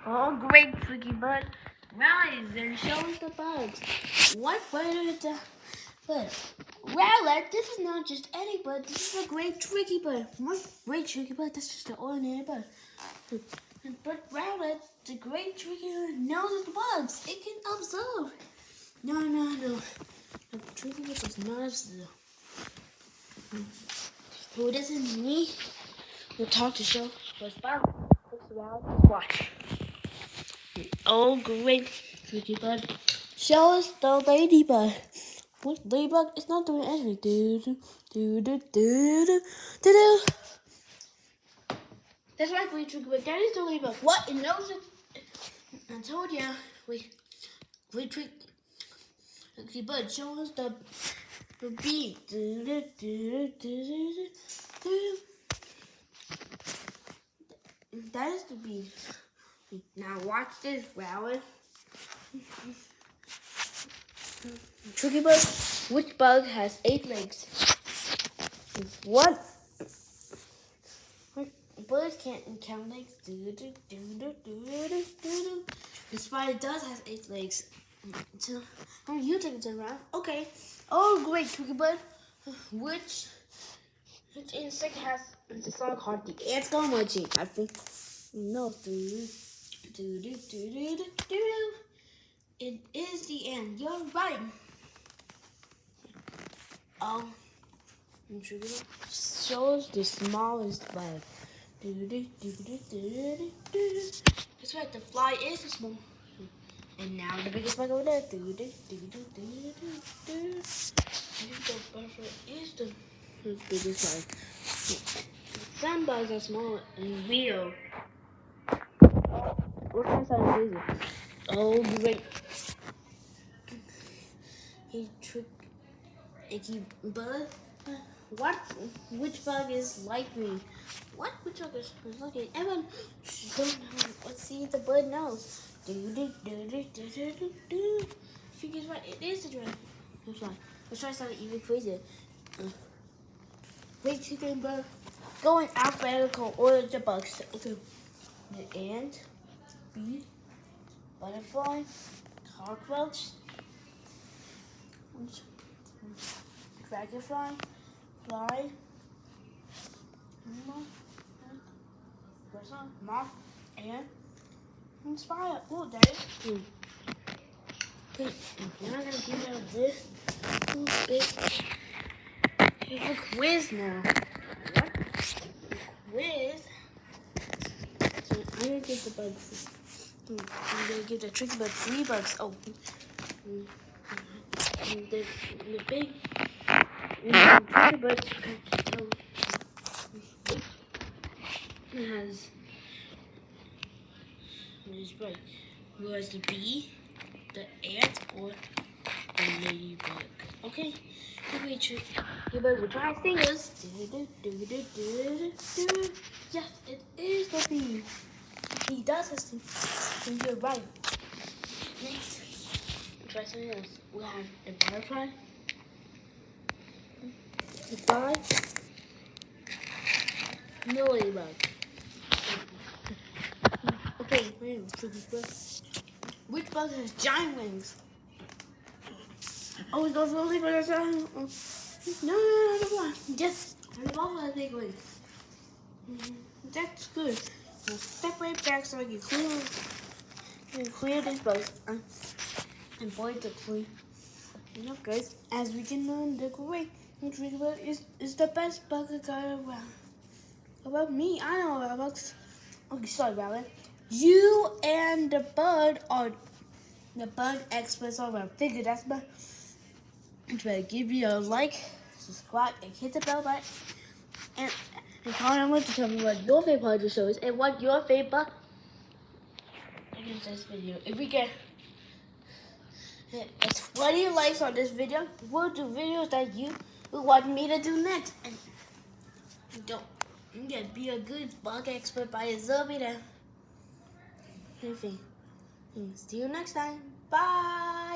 Oh, great, Tricky Bud. Rise and show us the bugs. What bud is the bud? Rowlet, this is not just any bud. This is a great Tricky Bud. What great Tricky Bud? That's just an ordinary bud. But Rowlet, the great Tricky Bud, knows the bugs. It can observe. No. The Tricky Bud does not observe. Who doesn't need to talk to show? But Bob looks around and watch. Oh, great, Tricky Bud. Show us the ladybug. What ladybug? It's not doing anything. Do. That's right, great Tricky Bud. That is the ladybug. What? It knows it. I told ya. Wait, great Tricky Bud. Show us the bee. That is the bee. Now watch this, Rowlet. Tricky Bud, which bug has 8 legs? What? Bugs can't count legs. The spider does have 8 legs. So, you take it around. Okay. Oh, great, Tricky Bud. Which insect has the song called the ants go marching? I think. No. It is the ant. You're right. Oh, shows the smallest bug. That's right. The fly is the small. And now the biggest bug over there. The butterfly is the biggest bug. Some bugs are small and real. What kind of sound is it? Oh, great. Hey, Tricky Bud. What? Which bug is like me? What? Which bug is like me? Everyone don't know. Let's see if the bud knows. She gets right. It is the dragon. Let's try something even crazier. Wait, Chicken Bug. Going alphabetical order the bugs. Okay. The ant, bee, butterfly, cockroach, dragonfly, fly, moth, and spider. Oh, that is two. Okay, now I'm gonna give out this big quiz now. What? Quiz? So I'm gonna give the bugs. I'm gonna give the Tricky Bud 3 bugs. Oh, and the big Tricky Bud has right. Who has the bee, the ant, or the ladybug? Okay. Okay, Tricky Bud will try fingers. Yes, it is the bee. He does have some. And you're right. Next, try something else. We have a butterfly, a fly, no ladybug. Okay, which bug has giant wings? Oh, those little bugs are no. Just the bug has big wings. That's good. Now step right back so I can clear this bug and avoid the clean. You know, guys, as we can learn, the great Tricky Bud is the best bug guy around. About me, I know about bugs. Okay, sorry about it. You and the bug are the bug experts all around. Figure that's about. Try to give you a like, subscribe, and hit the bell button. And comment to tell me what your favorite part of the show is and what your favorite bug against this video. If we get 20 likes on this video, we'll do videos that you want me to do next. And don't be a good bug expert by yourself. See you next time. Bye.